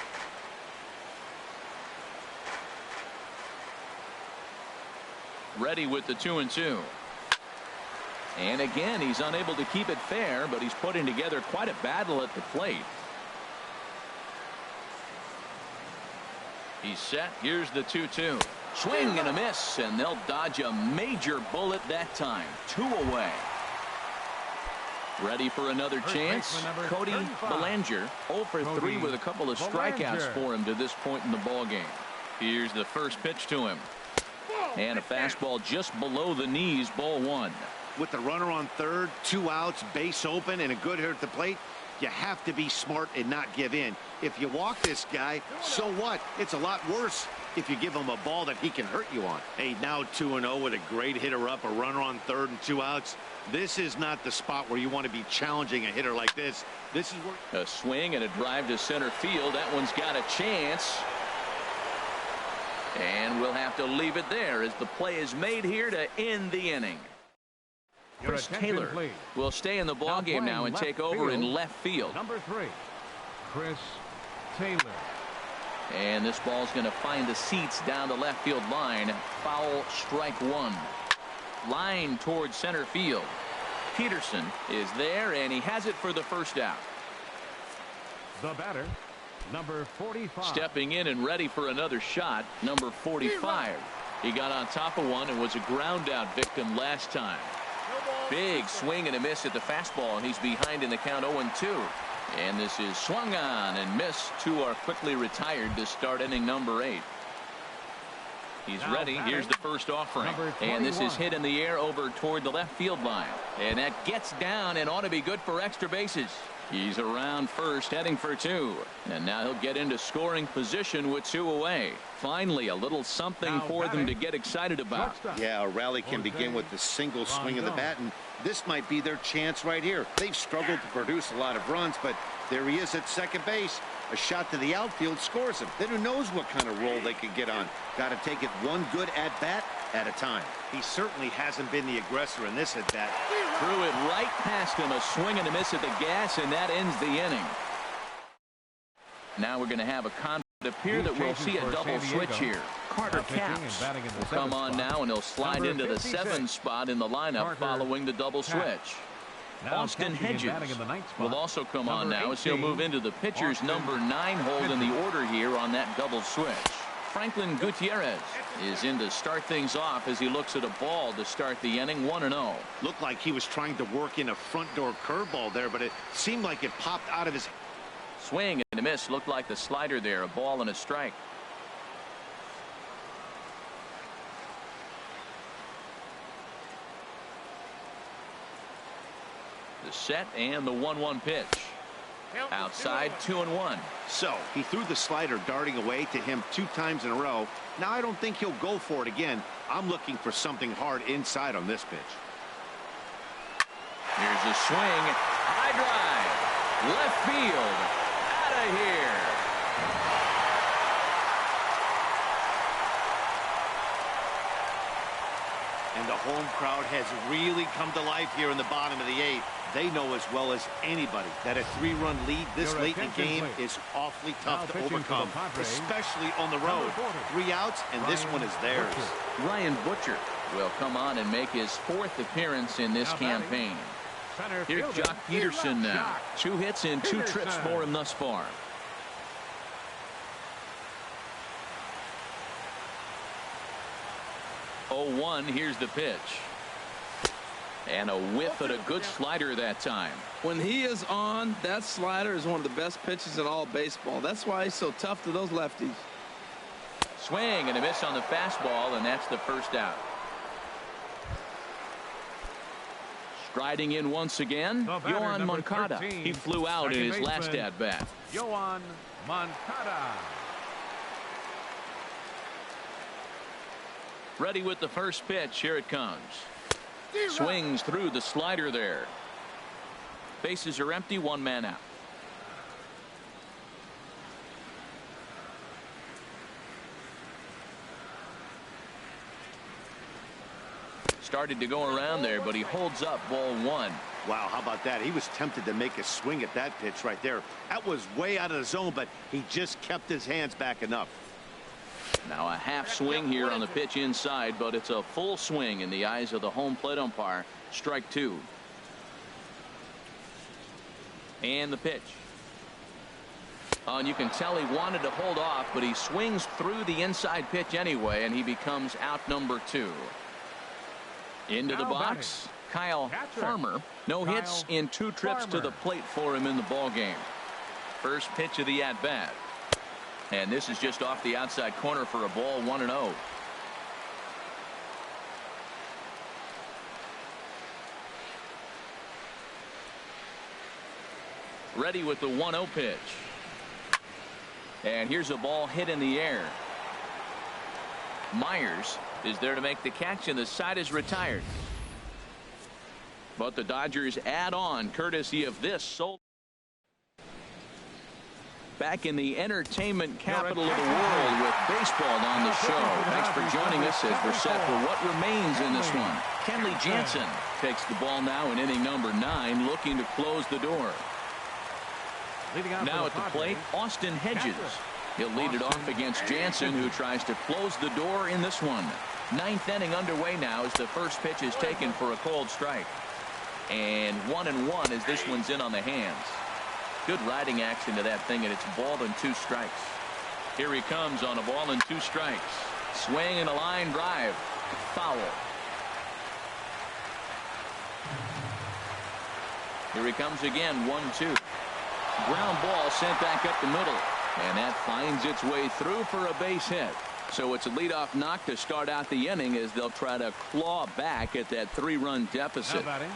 S1: Ready with the 2-2. And again, he's unable to keep it fair, but he's putting together quite a battle at the plate. He's set. Here's the 2-2. Swing and a miss, and they'll dodge a major bullet that time. 2 away. Ready for another chance. Cody Bellinger 0 for 3 with a couple of strikeouts for him to this point in the ball game. Here's the first pitch to him. And a fastball just below the knees, ball 1.
S3: With the runner on third, 2 outs, base open, and a good hitter at the plate, you have to be smart and not give in. If you walk this guy, so what? It's a lot worse if you give him a ball that he can hurt you on. Hey, now 2-0 with a great hitter up, a runner on third and 2 outs. This is not the spot where you want to be challenging a hitter like this. This is where...
S1: A swing and a drive to center field. That one's got a chance. And we'll have to leave it there as the play is made here to end the inning. Chris Taylor will stay in the ball game now and take over in left field.
S4: Number 3, Chris Taylor.
S1: And this ball's going to find the seats down the left field line. Foul, strike 1. Line towards center field. Peterson is there, and he has it for the first out.
S4: The batter, number 45.
S1: Stepping in and ready for another shot, number 45. He got on top of one and was a ground out victim last time. Big swing and a miss at the fastball, and he's behind in the count 0-2. And this is swung on and missed. 2 are quickly retired to start inning number 8. He's ready. Here's the first offering. And this is hit in the air over toward the left field line. And that gets down and ought to be good for extra bases. He's around first, heading for 2. And now he'll get into scoring position with 2 away. Finally, a little something for them to get excited about.
S3: Yeah, a rally can begin with the single swing of the bat, and this might be their chance right here. They've struggled to produce a lot of runs, but there he is at second base. A shot to the outfield scores him. Then who knows what kind of roll they could get on. Got to take it one good at-bat at a time. He certainly hasn't been the aggressor in this at-bat.
S1: Threw it right past him. A swing and a miss at the gas, and that ends the inning. Now we're going to have a conflict. It appears that we'll see a double switch here. Carter Capps will come on now, and he'll slide into the 7 spot in the lineup following the double switch. Austin Hedges will also come on now as he'll move into the pitcher's number 9 hold in the order here on that double switch. Franklin Gutierrez is in to start things off as he looks at a ball to start the inning. 1-0.
S3: Looked like he was trying to work in a front door curveball there, but it seemed like it popped out of his.
S1: Swing and a miss. Looked like the slider there. A ball and a strike. The set and the 1-1 pitch. Outside, 2-1.
S3: So he threw the slider darting away to him 2 times in a row. Now I don't think he'll go for it again. I'm looking for something hard inside on this pitch.
S1: Here's a swing. High drive. Left field. Out of here.
S3: And the home crowd has really come to life here in the bottom of the 8th. They know as well as anybody that a 3-run lead this late in the game is awfully tough to overcome, especially on the road. 3 outs, and this one is theirs.
S1: Ryan Butcher will come on and make his 4th appearance in this campaign. Here's Jock Peterson now. 2 hits in 2 trips for him thus far. Oh, 1. Here's the pitch. And a whiff at a good slider that time.
S2: When he is on, that slider is one of the best pitches in all baseball. That's why he's so tough to those lefties.
S1: Swing and a miss on the fastball, and that's the first out. Striding in once again, Yoan Moncada. He flew out in his last at-bat.
S4: Yoan Moncada.
S1: Ready with the first pitch. Here it comes. Swings through the slider there. Bases are empty. 1 man out. Started to go around there, but he holds up. Ball 1.
S3: Wow, how about that? He was tempted to make a swing at that pitch right there. That was way out of the zone, but he just kept his hands back enough.
S1: Now a half swing here on the pitch inside, but it's a full swing in the eyes of the home plate umpire. Strike 2. And the pitch. Oh, and you can tell he wanted to hold off, but he swings through the inside pitch anyway, and he becomes out number 2. Into the box, Kyle Farmer. No hits in 2 trips to the plate for him in the ball game. First pitch of the at-bat. And this is just off the outside corner for a ball. 1-0. Ready with the 1-0 pitch. And here's a ball hit in the air. Myers is there to make the catch, and the side is retired. But the Dodgers add on courtesy of this sole. Back in the entertainment capital of the world with baseball on the show. Thanks for joining us as we're set for what remains in this one. Kenley Jansen takes the ball now in inning number 9, looking to close the door. Now at the plate, Austin Hedges. He'll lead it off against Jansen, who tries to close the door in this one. 9th inning underway now as the first pitch is taken for a cold strike. And 1-1 as this one's in on the hands. Good riding action to that thing, and it's ball and 2 strikes. Here he comes on a ball and 2 strikes. Swing and a line drive. Foul. Here he comes again. 1-2. Ground ball sent back up the middle. And that finds its way through for a base hit. So it's a leadoff knock to start out the inning as they'll try to claw back at that 3-run deficit.
S4: Now batting,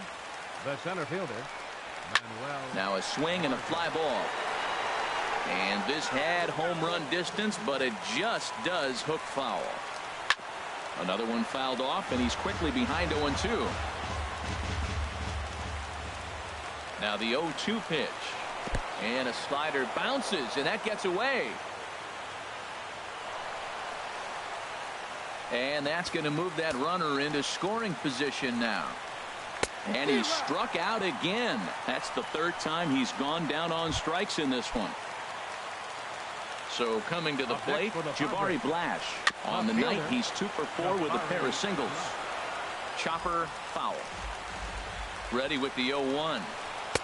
S4: the center fielder.
S1: Now a swing and a fly ball. And this had home run distance, but it just does hook foul. Another one fouled off, and he's quickly behind 0-2. Now the 0-2 pitch. And a slider bounces, and that gets away. And that's going to move that runner into scoring position now. And he struck out again. That's the 3rd time he's gone down on strikes in this one. So coming to the plate, Jabari Blash. On the night, he's 2 for 4 with a pair of singles. Chopper foul. Ready with the 0-1.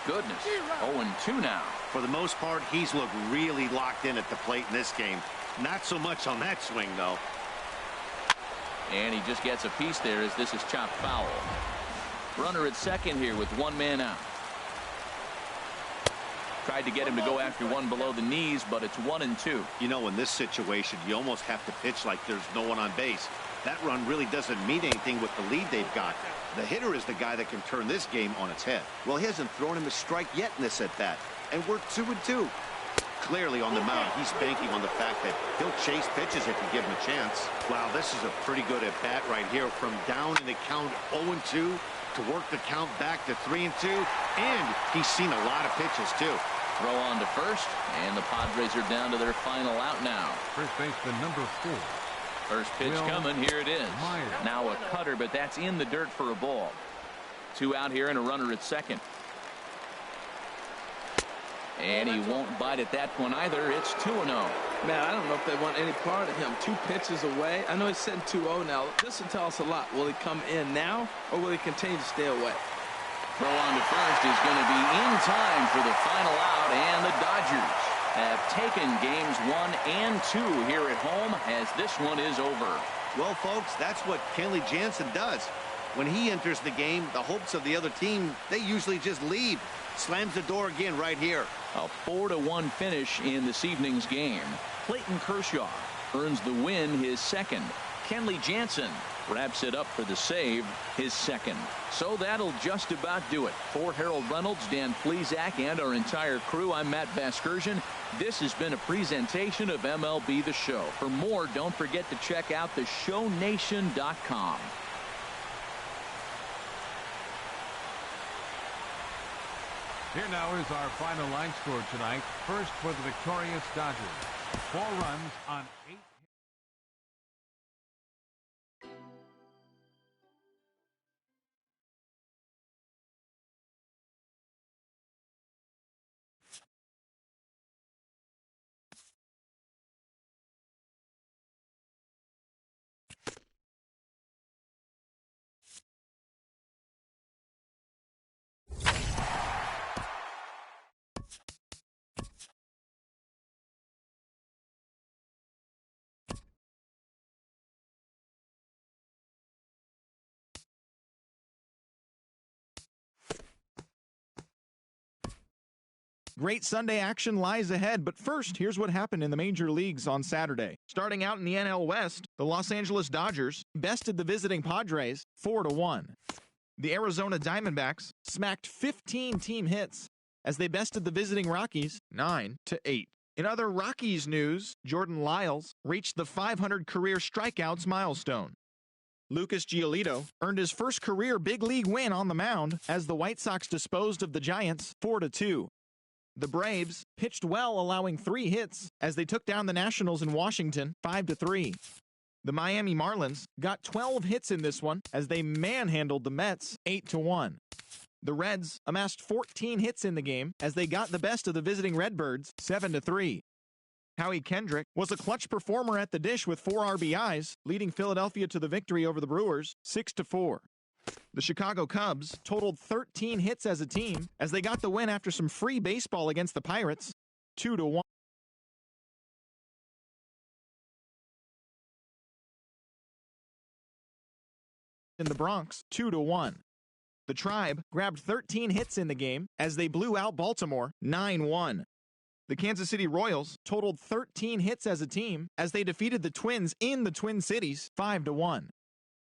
S1: Goodness. 0-2 now.
S3: For the most part, he's looked really locked in at the plate in this game. Not so much on that swing, though.
S1: And he just gets a piece there as this is chopped foul. Runner at second here with one man out. Tried to get him to go after one below the knees, but it's 1-2.
S3: You know, in this situation, you almost have to pitch like there's no one on base. That run really doesn't mean anything with the lead they've got. The hitter is the guy that can turn this game on its head. Well, he hasn't thrown him a strike yet in this at-bat, and we're 2-2. Clearly on the mound, he's banking on the fact that he'll chase pitches if you give him a chance. Wow, this is a pretty good at-bat right here, from down in the count 0-2 to work the count back to 3-2, and he's seen a lot of pitches too.
S1: Throw on to first, and the Padres are down to their final out now.
S4: First baseman number 4.
S1: First pitch coming. Here it is. Now a cutter, but that's in the dirt for a ball. 2 out here and a runner at second. And he won't bite at that point either. It's 2-0.
S2: Man, I don't know if they want any part of him. 2 pitches away. I know he's sitting 2-0 now. This will tell us a lot. Will he come in now, or will he continue to stay away?
S1: Throw on to first is going to be in time for the final out, and the Dodgers have taken games 1 and 2 here at home as this one is over.
S3: Well, folks, that's what Kenley Jansen does. When he enters the game, the hopes of the other team, they usually just leave. Slams the door again right here.
S1: A 4-1 finish in this evening's game. Clayton Kershaw earns the win, his second. Kenley Jansen wraps it up for the save, his second. So that'll just about do it. For Harold Reynolds, Dan Plesac, and our entire crew, I'm Matt Vasgersian. This has been a presentation of MLB The Show. For more, don't forget to check out theshownation.com.
S4: Here now is our final line score tonight. First for the victorious Dodgers. 4 runs on 8.
S6: Great Sunday action lies ahead, but first, here's what happened in the major leagues on Saturday. Starting out in the NL West, the Los Angeles Dodgers bested the visiting Padres 4-1. The Arizona Diamondbacks smacked 15 team hits as they bested the visiting Rockies 9-8. In other Rockies news, Jordan Lyles reached the 500 career strikeouts milestone. Lucas Giolito earned his first career big league win on the mound as the White Sox disposed of the Giants 4-2. The Braves pitched well, allowing 3 hits as they took down the Nationals in Washington 5-3. The Miami Marlins got 12 hits in this one as they manhandled the Mets 8-1. The Reds amassed 14 hits in the game as they got the best of the visiting Redbirds 7-3. Howie Kendrick was a clutch performer at the dish with 4 RBIs, leading Philadelphia to the victory over the Brewers 6-4. The Chicago Cubs totaled 13 hits as a team as they got the win after some free baseball against the Pirates 2-1. In the Bronx 2-1. The Tribe grabbed 13 hits in the game as they blew out Baltimore 9-1. The Kansas City Royals totaled 13 hits as a team as they defeated the Twins in the Twin Cities 5-1.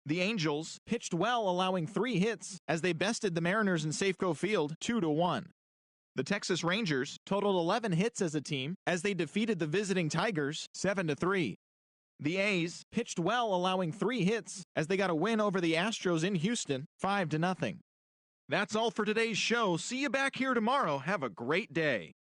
S6: The Angels pitched well, allowing 3 hits as they bested the Mariners in Safeco Field 2-1. The Texas Rangers totaled 11 hits as a team as they defeated the visiting Tigers 7-3. The A's pitched well, allowing 3 hits as they got a win over the Astros in Houston 5-0. That's all for today's show. See you back here tomorrow. Have a great day.